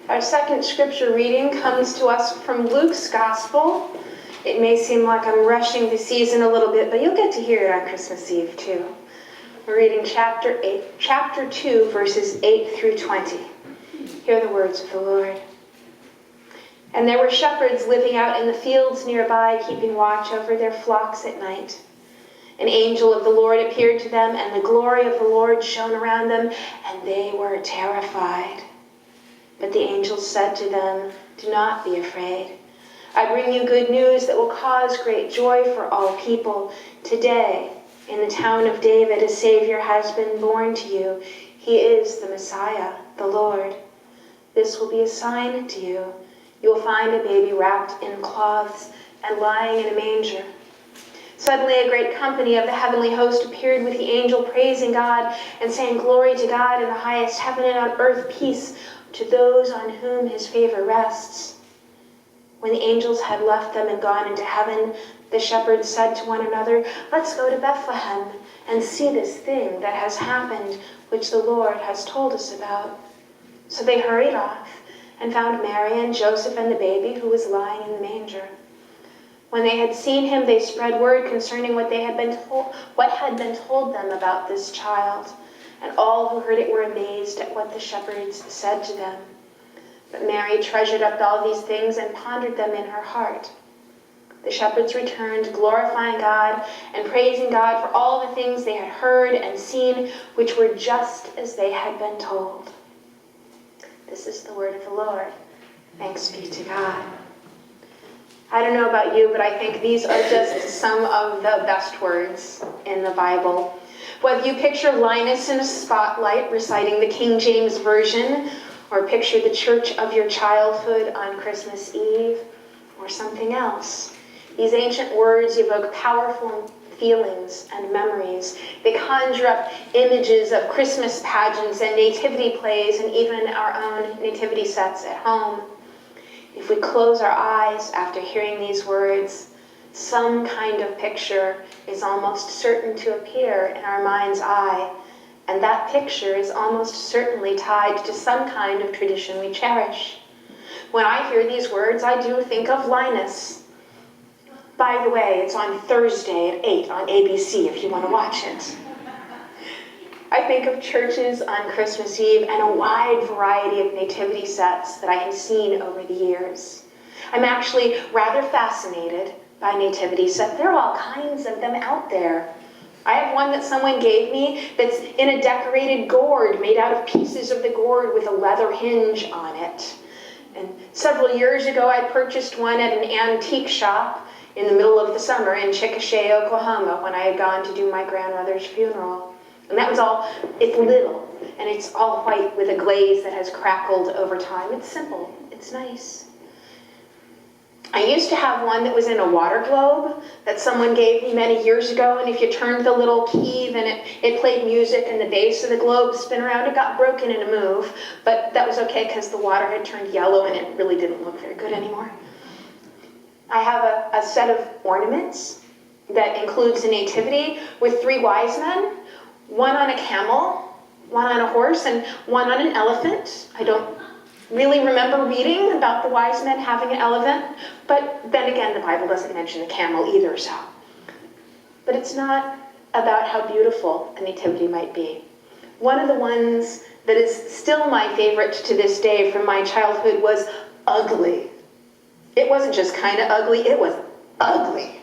Our second scripture reading comes to us from Luke's Gospel. It may seem like I'm rushing the season a little bit, but you'll get to hear it on Christmas Eve too. We're reading chapter 2, verses 8 through 20. Hear the words of the Lord. And there were shepherds living out in the fields nearby, keeping watch over their flocks at night. An angel of the Lord appeared to them, and the glory of the Lord shone around them, and they were terrified. But the angel said to them, "Do not be afraid. I bring you good news that will cause great joy for all people. Today, in the town of David, a Savior has been born to you. He is the Messiah, the Lord. This will be a sign to you. You will find a baby wrapped in cloths and lying in a manger." Suddenly a great company of the heavenly host appeared with the angel, praising God and saying, "Glory to God in the highest heaven, and on earth peace to those on whom his favor rests." When the angels had left them and gone into heaven, the shepherds said to one another, "Let's go to Bethlehem and see this thing that has happened, which the Lord has told us about." So they hurried off and found Mary and Joseph and the baby who was lying in the manger. When they had seen him, they spread word concerning what had been told them about this child. And all who heard it were amazed at what the shepherds said to them. But Mary treasured up all these things and pondered them in her heart. The shepherds returned, glorifying God and praising God for all the things they had heard and seen, which were just as they had been told. This is the word of the Lord. Thanks be to God. I don't know about you, but I think these are just some of the best words in the Bible. Whether you picture Linus in a spotlight reciting the King James Version, or picture the church of your childhood on Christmas Eve, or something else, these ancient words evoke powerful feelings and memories. They conjure up images of Christmas pageants and nativity plays, and even our own nativity sets at home. If we close our eyes after hearing these words, some kind of picture is almost certain to appear in our mind's eye, and that picture is almost certainly tied to some kind of tradition we cherish. When I hear these words, I do think of Linus. By the way, it's on Thursday at 8 on ABC if you want to watch it. I think of churches on Christmas Eve and a wide variety of nativity sets that I have seen over the years. I'm actually rather fascinated by nativity sets. There are all kinds of them out there. I have one that someone gave me that's in a decorated gourd made out of pieces of the gourd with a leather hinge on it. And several years ago, I purchased one at an antique shop in the middle of the summer in Chickasha, Oklahoma, when I had gone to do my grandmother's funeral. And that was all. It's little, and it's all white with a glaze that has crackled over time. It's simple. It's nice. I used to have one that was in a water globe that someone gave me many years ago, and if you turned the little key, then it played music, and the base of the globe spin around. It got broken in a move, but that was okay because the water had turned yellow, and it really didn't look very good anymore. I have a set of ornaments that includes a nativity with 3 wise men, one on a camel, one on a horse, and one on an elephant. I don't really remember reading about the wise men having an elephant, but then again, the Bible doesn't mention the camel either, so. But it's not about how beautiful a nativity might be. One of the ones that is still my favorite to this day from my childhood was ugly. It wasn't just kind of ugly, it was ugly.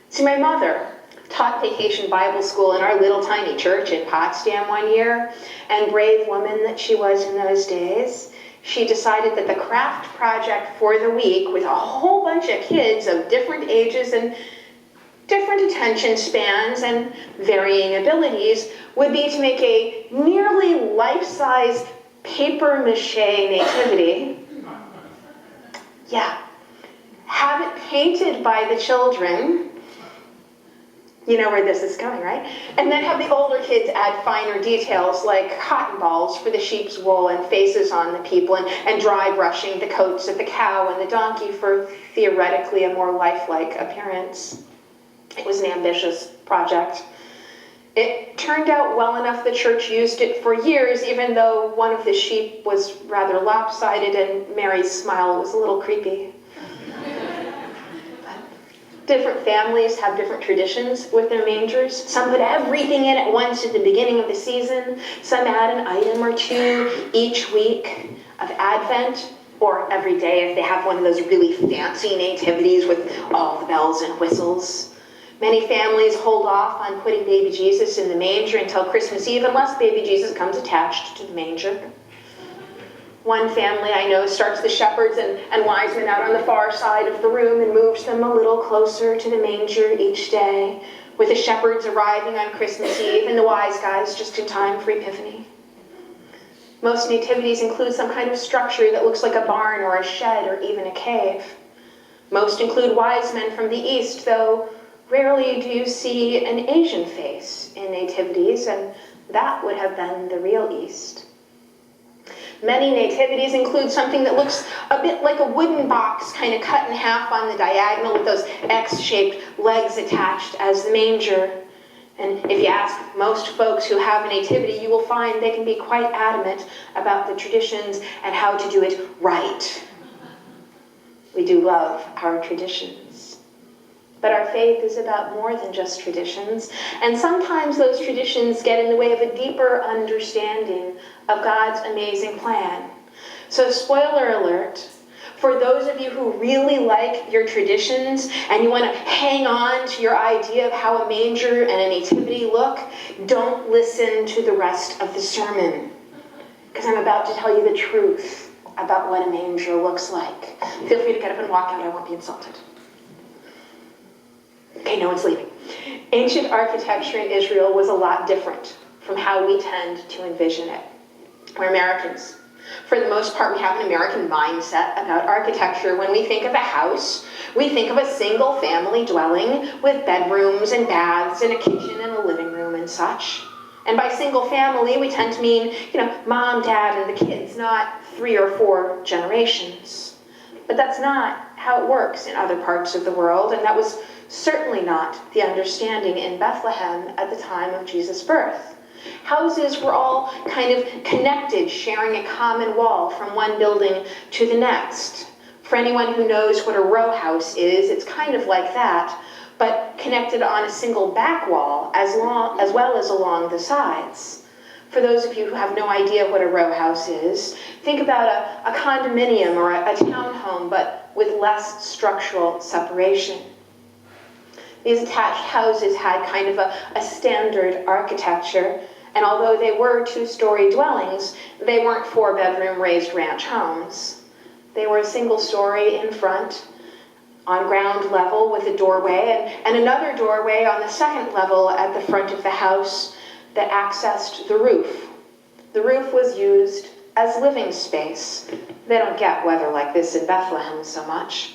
See, my mother taught vacation Bible school in our little tiny church in Potsdam one year, and brave woman that she was in those days, she decided that the craft project for the week, with a whole bunch of kids of different ages and different attention spans and varying abilities, would be to make a nearly life-size paper mache nativity. Yeah. Have it painted by the children. You know where this is going, right? And then have the older kids add finer details like cotton balls for the sheep's wool and faces on the people, and dry brushing the coats of the cow and the donkey for theoretically a more lifelike appearance. It was an ambitious project. It turned out well enough the church used it for years, even though one of the sheep was rather lopsided and Mary's smile was a little creepy. Different families have different traditions with their mangers. Some put everything in at once at the beginning of the season. Some add an item or two each week of Advent, or every day if they have one of those really fancy nativities with all the bells and whistles. Many families hold off on putting baby Jesus in the manger until Christmas Eve, unless baby Jesus comes attached to the manger. One family I know starts the shepherds and wise men out on the far side of the room and moves them a little closer to the manger each day, with the shepherds arriving on Christmas Eve and the wise guys just in time for Epiphany. Most nativities include some kind of structure that looks like a barn or a shed or even a cave. Most include wise men from the East, though rarely do you see an Asian face in nativities, and that would have been the real East. Many nativities include something that looks a bit like a wooden box, kind of cut in half on the diagonal with those X-shaped legs attached as the manger. And if you ask most folks who have a nativity, you will find they can be quite adamant about the traditions and how to do it right. We do love our traditions. But our faith is about more than just traditions, and sometimes those traditions get in the way of a deeper understanding of God's amazing plan. So, spoiler alert, for those of you who really like your traditions and you want to hang on to your idea of how a manger and a nativity look, don't listen to the rest of the sermon, because I'm about to tell you the truth about what a manger looks like. Feel free to get up and walk out, I won't be insulted. Okay, no one's leaving. Ancient architecture in Israel was a lot different from how we tend to envision it. We're Americans. For the most part, we have an American mindset about architecture. When we think of a house, we think of a single family dwelling with bedrooms and baths and a kitchen and a living room and such. And by single family, we tend to mean, mom, dad, and the kids, not 3 or 4 generations. But that's not how it works in other parts of the world, and that was certainly not the understanding in Bethlehem at the time of Jesus' birth. Houses were all kind of connected, sharing a common wall from one building to the next. For anyone who knows what a row house is, it's kind of like that, but connected on a single back wall as well as along the sides. For those of you who have no idea what a row house is, think about a condominium or a townhome, but with less structural separation. These attached houses had kind of a standard architecture, and although they were 2-story dwellings, they weren't 4-bedroom raised ranch homes. They were a single story in front, on ground level with a doorway, and another doorway on the second level at the front of the house that accessed the roof. The roof was used as living space. They don't get weather like this in Bethlehem so much.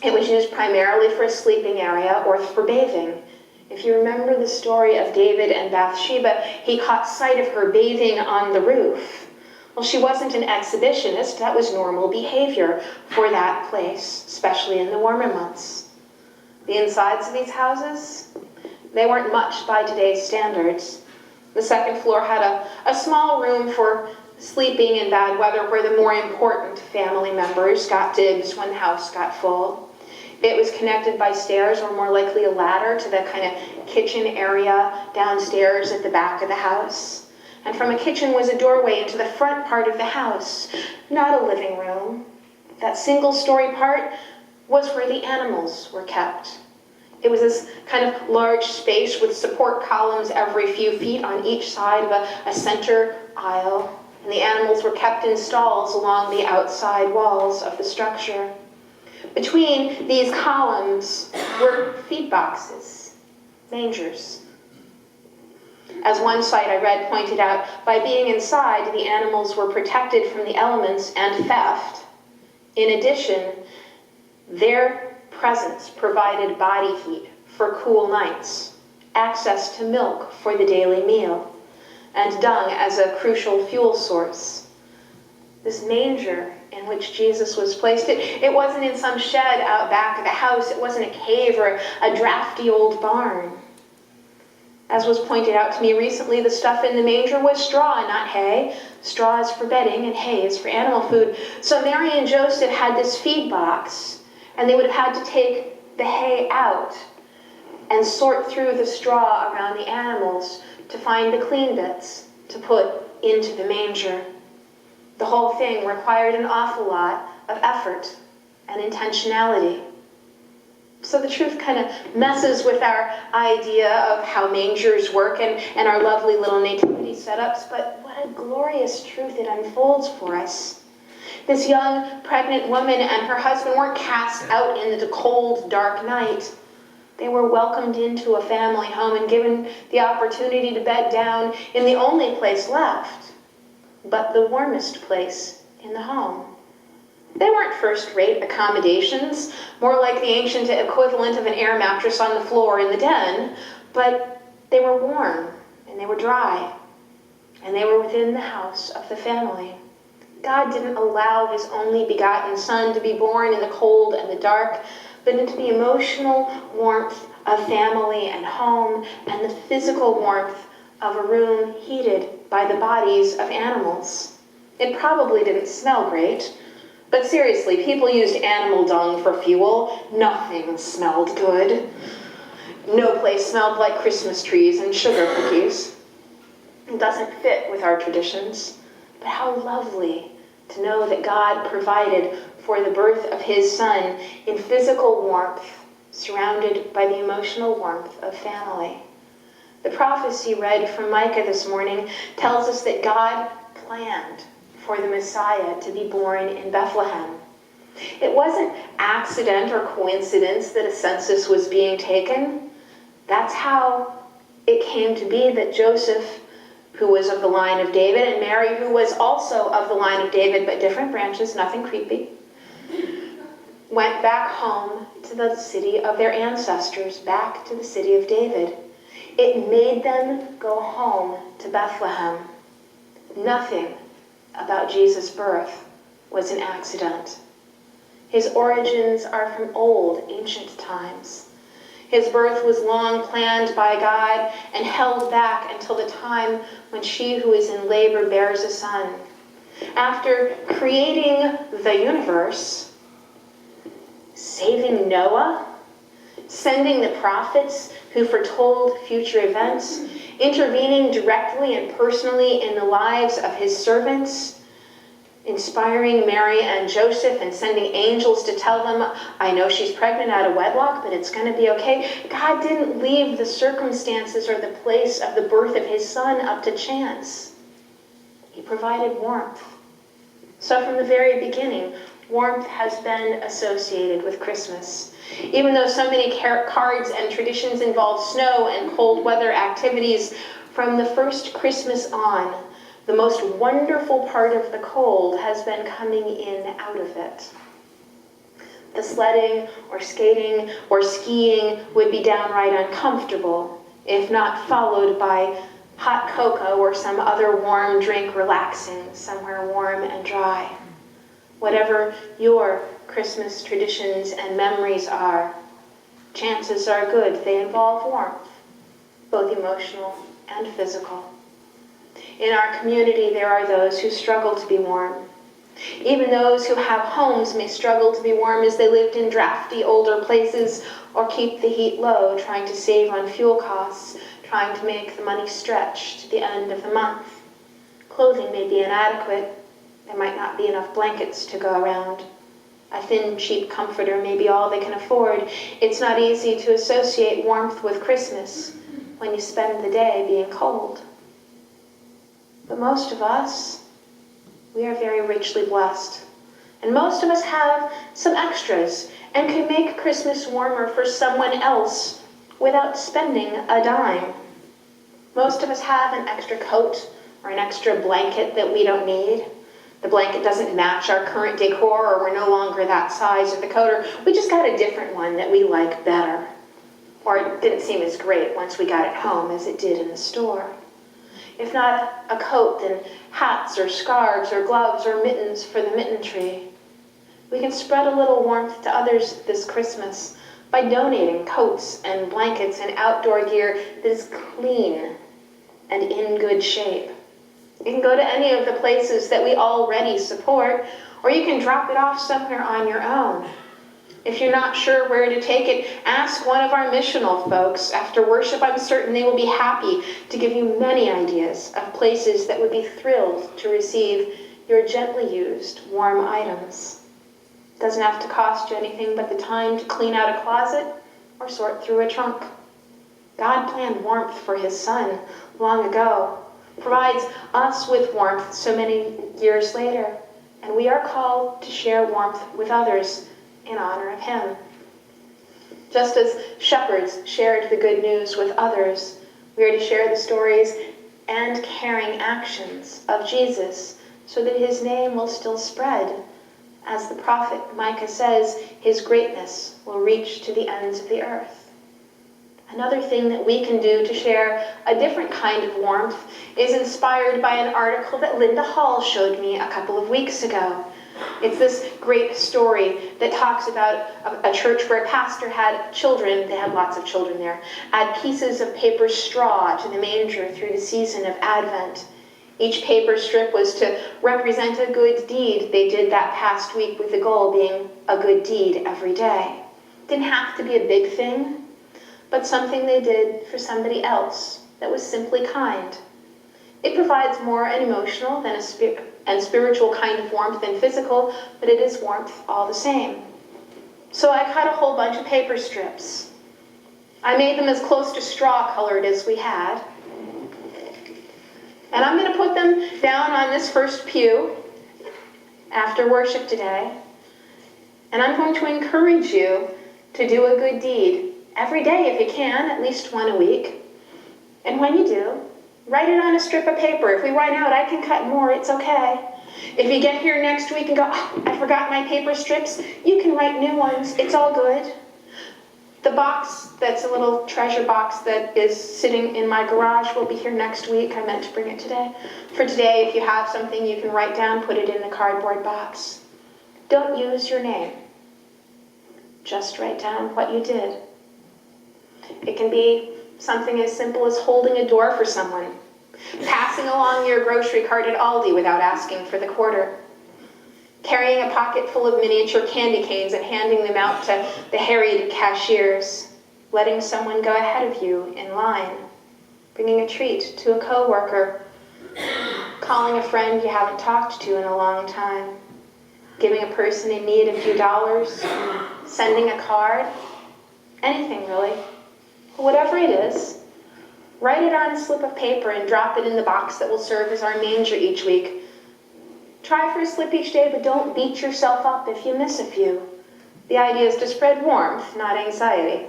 It was used primarily for a sleeping area or for bathing. If you remember the story of David and Bathsheba, he caught sight of her bathing on the roof. Well, she wasn't an exhibitionist. That was normal behavior for that place, especially in the warmer months. The insides of these houses, they weren't much by today's standards. The second floor had a small room for sleeping in bad weather where the more important family members got dibs when the house got full. It was connected by stairs, or more likely a ladder, to the kind of kitchen area downstairs at the back of the house. And from a kitchen was a doorway into the front part of the house, not a living room. That single-story part was where the animals were kept. It was this kind of large space with support columns every few feet on each side of a center aisle, and the animals were kept in stalls along the outside walls of the structure. Between these columns were feed boxes, mangers. As one site I read pointed out, by being inside, the animals were protected from the elements and theft. In addition, their presence provided body heat for cool nights, access to milk for the daily meal, and dung as a crucial fuel source. This manger in which Jesus was placed, it wasn't in some shed out back of the house. It wasn't a cave or a drafty old barn. As was pointed out to me recently, the stuff in the manger was straw, not hay. Straw is for bedding and hay is for animal food. So Mary and Joseph had this feed box, and they would have had to take the hay out and sort through the straw around the animals to find the clean bits to put into the manger. The whole thing required an awful lot of effort and intentionality. So the truth kind of messes with our idea of how mangers work and our lovely little nativity setups, but what a glorious truth it unfolds for us. This young pregnant woman and her husband weren't cast out in the cold, dark night. They were welcomed into a family home and given the opportunity to bed down in the only place left, but the warmest place in the home. They weren't first-rate accommodations, more like the ancient equivalent of an air mattress on the floor in the den, but they were warm and they were dry, and they were within the house of the family. God didn't allow his only begotten Son to be born in the cold and the dark, but into the emotional warmth of family and home and the physical warmth of a room heated by the bodies of animals. It probably didn't smell great, but seriously, people used animal dung for fuel. Nothing smelled good. No place smelled like Christmas trees and sugar cookies. It doesn't fit with our traditions, but how lovely to know that God provided for the birth of his Son in physical warmth, surrounded by the emotional warmth of family. The prophecy read from Micah this morning tells us that God planned for the Messiah to be born in Bethlehem. It wasn't accident or coincidence that a census was being taken. That's how it came to be that Joseph, who was of the line of David, and Mary, who was also of the line of David, but different branches, nothing creepy, went back home to the city of their ancestors, back to the city of David. It made them go home to Bethlehem. Nothing about Jesus' birth was an accident. His origins are from old, ancient times. His birth was long planned by God and held back until the time when she who is in labor bears a son. After creating the universe, saving Noah, sending the prophets who foretold future events, intervening directly and personally in the lives of his servants, inspiring Mary and Joseph and sending angels to tell them, I know she's pregnant out of wedlock, but it's going to be okay. God didn't leave the circumstances or the place of the birth of his Son up to chance. He provided warmth. So from the very beginning, warmth has been associated with Christmas. Even though so many cards and traditions involve snow and cold weather activities, from the first Christmas on, the most wonderful part of the cold has been coming in out of it. The sledding or skating or skiing would be downright uncomfortable, if not followed by hot cocoa or some other warm drink relaxing somewhere warm and dry. Whatever your Christmas traditions and memories are, chances are good they involve warmth, both emotional and physical. In our community, there are those who struggle to be warm. Even those who have homes may struggle to be warm as they lived in drafty older places or keep the heat low, trying to save on fuel costs, trying to make the money stretch to the end of the month. Clothing may be inadequate. There might not be enough blankets to go around. A thin, cheap comforter may be all they can afford. It's not easy to associate warmth with Christmas when you spend the day being cold. But most of us, we are very richly blessed. And most of us have some extras and can make Christmas warmer for someone else without spending a dime. Most of us have an extra coat or an extra blanket that we don't need. The blanket doesn't match our current decor, or we're no longer that size of the coat, or we just got a different one that we like better. Or it didn't seem as great once we got it home as it did in the store. If not a coat, then hats or scarves or gloves or mittens for the mitten tree. We can spread a little warmth to others this Christmas by donating coats and blankets and outdoor gear that is clean and in good shape. You can go to any of the places that we already support, or you can drop it off somewhere on your own. If you're not sure where to take it, ask one of our missional folks. After worship, I'm certain they will be happy to give you many ideas of places that would be thrilled to receive your gently used warm items. It doesn't have to cost you anything but the time to clean out a closet or sort through a trunk. God planned warmth for his Son long ago, provides us with warmth so many years later, and we are called to share warmth with others in honor of him. Just as shepherds shared the good news with others, we are to share the stories and caring actions of Jesus so that his name will still spread. As the prophet Micah says, his greatness will reach to the ends of the earth. Another thing that we can do to share a different kind of warmth is inspired by an article that Linda Hall showed me a couple of weeks ago. It's this great story that talks about a church where a pastor had children, they had lots of children there, add pieces of paper straw to the manger through the season of Advent. Each paper strip was to represent a good deed they did that past week, with the goal being a good deed every day. Didn't have to be a big thing, but something they did for somebody else that was simply kind. It provides more an emotional than and spiritual kind of warmth than physical, but it is warmth all the same. So I cut a whole bunch of paper strips. I made them as close to straw colored as we had. And I'm going to put them down on this first pew after worship today. And I'm going to encourage you to do a good deed every day if you can, at least one a week. And when you do, write it on a strip of paper. If we run out, I can cut more, it's okay. If you get here next week and go, oh, I forgot my paper strips, you can write new ones, it's all good. The box, that's a little treasure box that is sitting in my garage, will be here next week. I meant to bring it today. For today, if you have something you can write down, put it in the cardboard box. Don't use your name. Just write down what you did. It can be something as simple as holding a door for someone, passing along your grocery cart at Aldi without asking for the quarter, carrying a pocket full of miniature candy canes and handing them out to the harried cashiers, letting someone go ahead of you in line, bringing a treat to a coworker, calling a friend you haven't talked to in a long time, giving a person in need a few dollars, sending a card, anything really. Whatever it is, write it on a slip of paper and drop it in the box that will serve as our manger each week. Try for a slip each day, but don't beat yourself up if you miss a few. The idea is to spread warmth, not anxiety.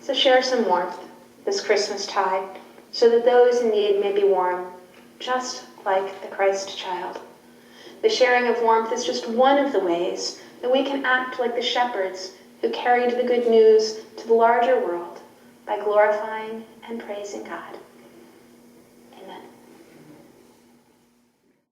So share some warmth this Christmas tide, so that those in need may be warm, just like the Christ child. The sharing of warmth is just one of the ways that we can act like the shepherds who carried the good news to the larger world by glorifying and praising God.